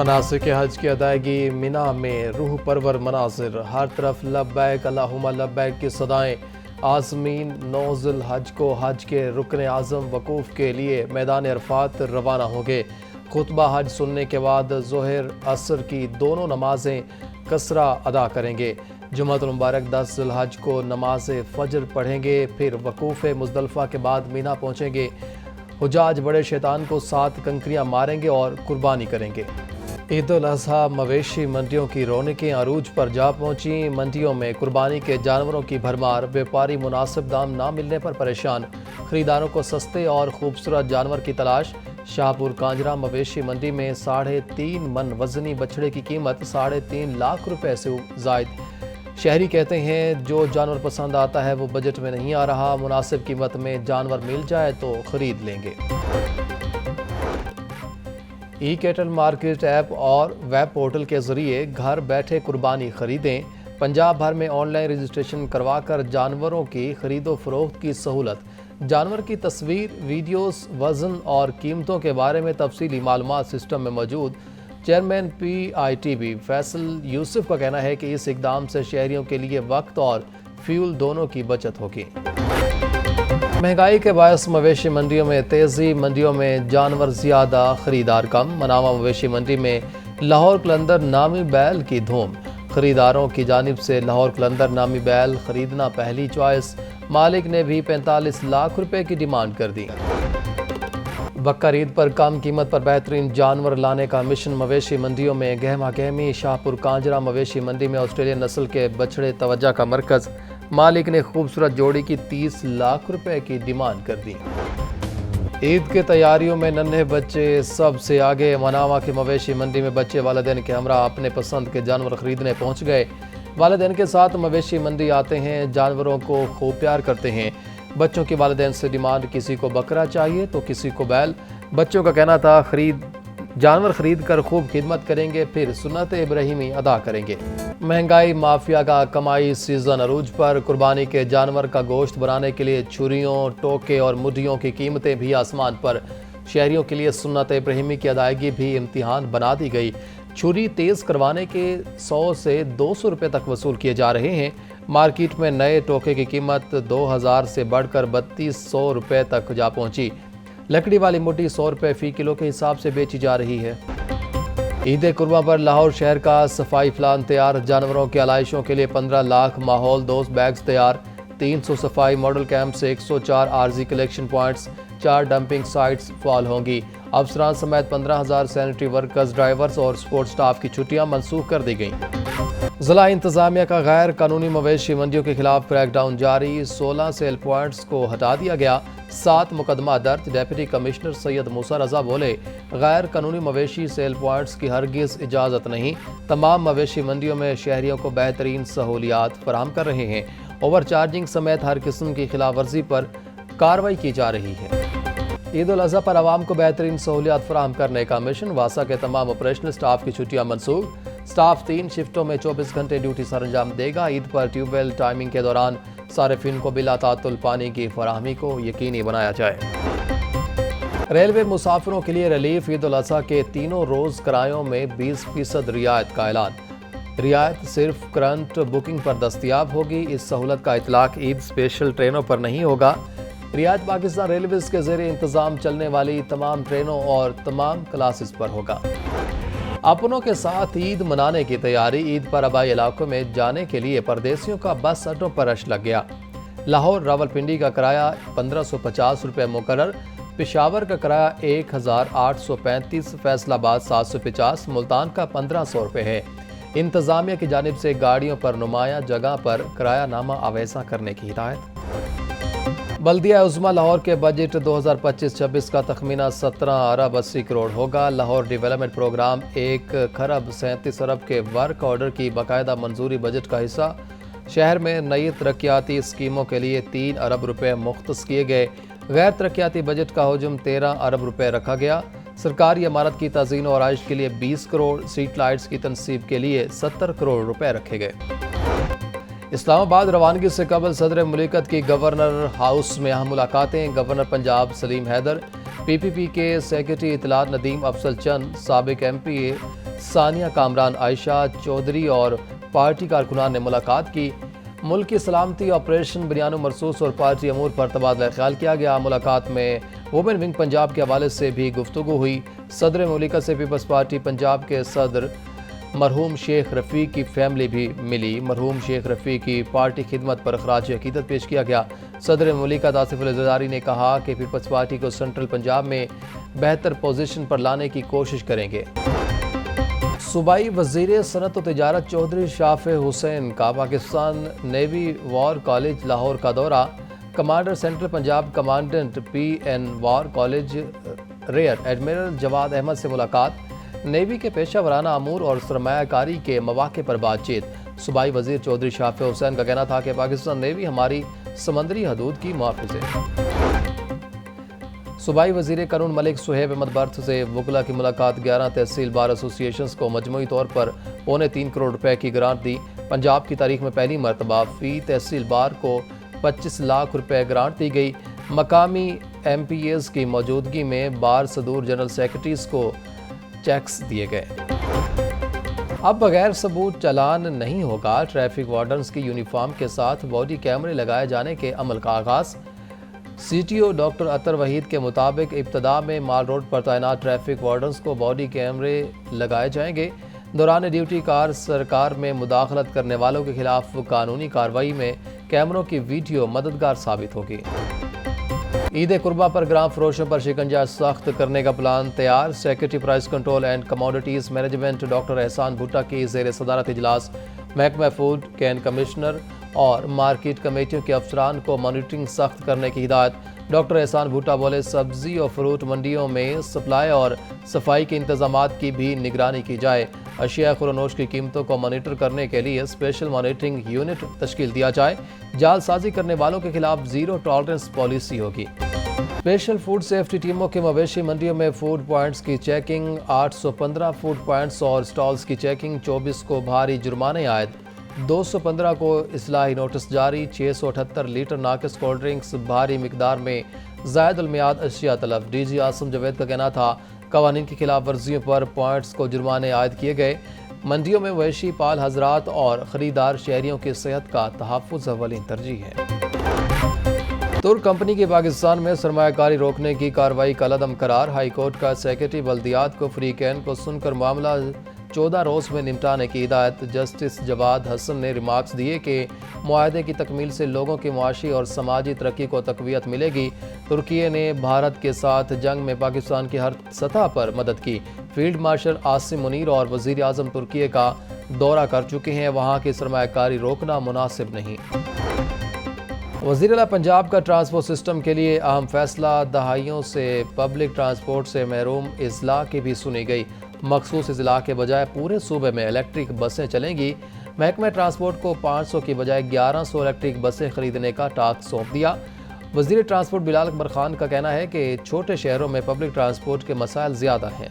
مناسک حج کی ادائیگی مینا میں روح پرور مناظر، ہر طرف لبیک اللہم لبیک کی صدائیں۔ عازمین 9 ذی الحج کو حج کے رکن اعظم وقوف کے لیے میدان عرفات روانہ ہوں گے۔ خطبہ حج سننے کے بعد ظہر عصر کی دونوں نمازیں قصرہ ادا کریں گے۔ جمعۃ المبارک 10 ذی الحج کو نماز فجر پڑھیں گے، پھر وقوف مزدلفہ کے بعد مینا پہنچیں گے۔ حجاج بڑے شیطان کو 7 کنکریاں ماریں گے اور قربانی کریں گے۔ عید الاضحیٰ مویشی منڈیوں کی رونقیں عروج پر جا پہنچیں۔ منڈیوں میں قربانی کے جانوروں کی بھرمار، بیپاری مناسب دام نہ ملنے پر پریشان، خریداروں کو سستے اور خوبصورت جانور کی تلاش۔ شاہپور کانجرا مویشی منڈی میں 3.5 من وزنی بچھڑے کی قیمت 3.5 لاکھ روپے سے زائد۔ شہری کہتے ہیں جو جانور پسند آتا ہے وہ بجٹ میں نہیں آ رہا، مناسب قیمت میں جانور مل جائے تو خرید لیں گے۔ ای کیٹل مارکیٹ ایپ اور ویب پورٹل کے ذریعے گھر بیٹھے قربانی خریدیں۔ پنجاب بھر میں آن لائن رجسٹریشن کروا کر جانوروں کی خرید و فروخت کی سہولت۔ جانور کی تصویر، ویڈیوز، وزن اور قیمتوں کے بارے میں تفصیلی معلومات سسٹم میں موجود۔ چیئرمین PITB فیصل یوسف کا کہنا ہے کہ اس اقدام سے شہریوں کے لیے وقت اور فیول دونوں کی بچت ہوگی۔ مہنگائی کے باعث مویشی منڈیوں میں تیزی، منڈیوں میں جانور زیادہ، خریدار کم۔ مناوا مویشی منڈی میں لاہور قلندر نامی بیل کی دھوم، خریداروں کی جانب سے لاہور قلندر نامی بیل خریدنا پہلی چوائس۔ مالک نے بھی 45 لاکھ روپے کی ڈیمانڈ کر دی۔ بقر عید پر کم قیمت پر بہترین جانور لانے کا مشن مویشی منڈیوں میں گہما گہمی۔ شاہپور کانجرا مویشی منڈی میں آسٹریلین نسل کے بچھڑے توجہ کا مرکز، مالک نے خوبصورت جوڑی کی 30 لاکھ روپے کی ڈیمانڈ کر دی۔ عید کے تیاریوں میں ننھے بچے سب سے آگے۔ مناوا کی مویشی منڈی میں بچے والدین کے ہمراہ اپنے پسند کے جانور خریدنے پہنچ گئے۔ والدین کے ساتھ مویشی منڈی آتے ہیں، جانوروں کو خوب پیار کرتے ہیں۔ بچوں کی والدین سے ڈیمانڈ، کسی کو بکرا چاہیے تو کسی کو بیل۔ بچوں کا کہنا تھا جانور خرید کر خوب خدمت کریں گے، پھر سنت ابراہیمی ادا کریں گے۔ مہنگائی مافیا کا کمائی سیزن عروج پر، قربانی کے جانور کا گوشت بنانے کے لیے چھریوں، ٹوکے اور مڈیوں کی قیمتیں بھی آسمان پر۔ شہریوں کے لیے سنت ابراہیمی کی ادائیگی بھی امتحان بنا دی گئی۔ چھری تیز کروانے کے 100 سے 200 روپے تک وصول کیے جا رہے ہیں۔ مارکیٹ میں نئے ٹوکے کی قیمت 2000 سے بڑھ کر 3200 روپے تک جا پہنچی۔ لکڑی والی مٹی 100 روپے فی کلو کے حساب سے بیچی جا رہی ہے۔ عید قرباں پر لاہور شہر کا صفائی پلان تیار، جانوروں کی آلائشوں کے لیے 15 لاکھ ماحول دوست بیگز تیار۔ 300 صفائی ماڈل کیمپ سے 104 عارضی کلیکشن پوائنٹس، 4 ڈمپنگ سائٹس فعال ہوں گی۔ افسران سمیت 15,000 سینیٹری ورکرز، ڈرائیورز اور سپورٹ سٹاف کی چھٹیاں منسوخ کر دی گئیں۔ ضلع انتظامیہ کا غیر قانونی مویشی منڈیوں کے خلاف کریک ڈاؤن جاری، 16 سیل پوائنٹس کو ہٹا دیا گیا، 7 مقدمہ درج۔ ڈپٹی کمشنر سید موسیٰ رضا بولے، غیر قانونی مویشی سیل پوائنٹس کی ہرگز اجازت نہیں۔ تمام مویشی منڈیوں میں شہریوں کو بہترین سہولیات فراہم کر رہے ہیں۔ اوور چارجنگ سمیت ہر قسم کی خلاف ورزی پر کارروائی کی جا رہی ہے۔ عید الاضحیٰ پر عوام کو بہترین سہولیات فراہم کرنے کا مشن، واسا کے تمام آپریشنل سٹاف کی چھٹیاں منسوخ۔ سٹاف 3 شفٹوں میں 24 گھنٹے ڈیوٹی سر انجام دے گا۔ عید پر ٹیوب ویل ٹائمنگ کے دوران صارفین کو بلا تعطل پانی کی فراہمی کو یقینی بنایا جائے۔ ریلوے مسافروں کے لیے ریلیف، عید الاضحیٰ کے تینوں روز کرایوں میں 20% رعایت کا اعلان۔ رعایت صرف کرنٹ بکنگ پر دستیاب ہوگی۔ اس سہولت کا اطلاق عید اسپیشل ٹرینوں پر نہیں ہوگا۔ رعایت پاکستان ریلویز کے زیر انتظام چلنے والی تمام ٹرینوں اور تمام کلاسز پر ہوگا۔ اپنوں کے ساتھ عید منانے کی تیاری، عید پر آبائی علاقوں میں جانے کے لیے پردیسیوں کا بس اڈوں پر رش لگ گیا۔ لاہور راولپنڈی کا کرایہ 1550 روپے مقرر، پشاور کا کرایہ 1835، فیصل آباد 750، ملتان کا 1500 روپے ہے۔ انتظامیہ کی جانب سے گاڑیوں پر نمایاں جگہ پر کرایہ نامہ آویزاں کرنے کی ہدایت۔ بلدیہ عظمیٰ لاہور کے بجٹ 2025-26 کا تخمینہ 17 ارب 80 کروڑ ہوگا۔ لاہور ڈیولپمنٹ پروگرام 1 خرب 37 ارب کے ورک آرڈر کی باقاعدہ منظوری بجٹ کا حصہ۔ شہر میں نئی ترقیاتی اسکیموں کے لیے 3 ارب روپے مختص کیے گئے۔ غیر ترقیاتی بجٹ کا حجم 13 ارب روپے رکھا گیا۔ سرکاری عمارت کی تزئین و آرائش کے لیے 20 کروڑ، اسٹریٹ لائٹس کی تنصیب کے لیے 70 کروڑ روپے رکھے گئے۔ اسلام آباد روانگی سے قبل صدر مملکت کی گورنر ہاؤس میں اہم ملاقاتیں۔ گورنر پنجاب سلیم حیدر، PPP کے سیکرٹری اطلاعات ندیم افضل چند، سابق MP ثانیہ کامران عائشہ چودھری اور پارٹی کارکنان نے ملاقات کی۔ ملک کی سلامتی آپریشن بنیان و مرصوص اور پارٹی امور پر تبادلہ خیال کیا گیا۔ ملاقات میں وومن ونگ پنجاب کے حوالے سے بھی گفتگو ہوئی۔ صدر مملکت سے پیپلز پارٹی پنجاب کے صدر مرحوم شیخ رفیق کی فیملی بھی ملی۔ مرحوم شیخ رفیق کی پارٹی خدمت پر خراج عقیدت پیش کیا گیا۔ صدر مملکت آصف علی زرداری نے کہا کہ پیپلز پارٹی کو سینٹرل پنجاب میں بہتر پوزیشن پر لانے کی کوشش کریں گے۔ صوبائی وزیر صنعت و تجارت چودھری شافع حسین کا Pakistan navy war college Lahore کا دورہ۔ Commander central Punjab commandant P N war college rear admiral Jawad Ahmed سے ملاقات۔ نیوی کے پیشہ ورانہ امور اور سرمایہ کاری کے مواقع پر بات چیت۔ صوبائی وزیر چودھری شافع حسین کا کہنا تھا کہ پاکستان نیوی ہماری سمندری حدود کی محافظ ہے۔ صوبائی وزیر قانون ملک صہیب احمد برت سے وکلاء کی ملاقات۔ 11 تحصیل بار ایسوسی ایشنز کو مجموعی طور پر 3.25 کروڑ روپے کی گرانٹ دی۔ پنجاب کی تاریخ میں پہلی مرتبہ فی تحصیل بار کو 25 لاکھ روپے گرانٹ دی گئی۔ مقامی ایم پی ایز کی موجودگی میں بار صدور جنرل سیکرٹریز کو چیکس دیے گئے۔ اب بغیر ثبوت چالان نہیں ہوگا۔ ٹریفک وارڈنز کی یونیفارم کے ساتھ باڈی کیمرے لگائے جانے کے عمل کا آغاز۔ سی ٹی او ڈاکٹر اطہر وحید کے مطابق ابتدا میں مال روڈ پر تعینات ٹریفک وارڈنز کو باڈی کیمرے لگائے جائیں گے۔ دوران ڈیوٹی کار سرکار میں مداخلت کرنے والوں کے خلاف قانونی کارروائی میں کیمروں کی ویڈیو مددگار ثابت ہوگی۔ عید قربہ پر گرام فروشوں پر شکنجہ سخت کرنے کا پلان تیار۔ Secretary price control and commodities management doctor Ahsan Bhutta کی زیر صدارت اجلاس۔ محکمہ فوڈ کین کمشنر اور مارکیٹ کمیٹیوں کے افسران کو مانیٹرنگ سخت کرنے کی ہدایت۔ ڈاکٹر احسان بھٹا بولے سبزی اور فروٹ منڈیوں میں سپلائی اور صفائی کے انتظامات کی بھی نگرانی کی جائے۔ اشیاء خورنوش کی قیمتوں کو مانیٹر کرنے کے لیے اسپیشل مانیٹرنگ یونٹ تشکیل دیا جائے۔ جعل سازی کرنے والوں کے خلاف زیرو ٹالرنس پالیسی ہوگی۔ اسپیشل فوڈ سیفٹی ٹیموں کے مویشی منڈیوں میں فوڈ پوائنٹس کی چیکنگ۔ 815 فوڈ پوائنٹس اور سٹالز کی چیکنگ۔ 24 کو بھاری جرمانے عائد۔ 215 کو اصلاحی نوٹس جاری۔ 678 لیٹر ناقص کولڈ ڈرنکس بھاری مقدار میں زائد المیعاد اشیاء طلب۔ ڈی جی عاصم جاوید کا کہنا تھا قوانین کی خلاف ورزیوں پر پوائنٹس کو جرمانے عائد کیے گئے۔ منڈیوں میں مویشی پال حضرات اور خریدار شہریوں کی صحت کا تحفظ اولین ترجیح ہے۔ ترک کمپنی کی پاکستان میں سرمایہ کاری روکنے کی کارروائی کا عدم قرار۔ ہائی کورٹ کا سیکرٹری بلدیات کو فریقین کو سن کر معاملہ 14 روز میں نمٹانے کی ہدایت۔ جسٹس جواد حسن نے ریمارکس دیے کہ معاہدے کی تکمیل سے لوگوں کی معاشی اور سماجی ترقی کو تقویت ملے گی۔ ترکی نے بھارت کے ساتھ جنگ میں پاکستان کی ہر سطح پر مدد کی۔ فیلڈ مارشل عاصم منیر اور وزیر اعظم ترکی کا دورہ کر چکے ہیں۔ وہاں کی سرمایہ کاری روکنا مناسب نہیں۔ وزیر اعلیٰ پنجاب کا ٹرانسپورٹ سسٹم کے لیے اہم فیصلہ۔ دہائیوں سے پبلک ٹرانسپورٹ سے محروم اضلاع کی بھی سنی گئی۔ مخصوص اضلاع کے بجائے پورے صوبے میں الیکٹرک بسیں چلیں گی۔ محکمہ ٹرانسپورٹ کو 500 کی بجائے 1100 الیکٹرک بسیں خریدنے کا ٹاسک سونپ دیا۔ وزیر ٹرانسپورٹ بلال اکبر خان کا کہنا ہے کہ چھوٹے شہروں میں پبلک ٹرانسپورٹ کے مسائل زیادہ ہیں۔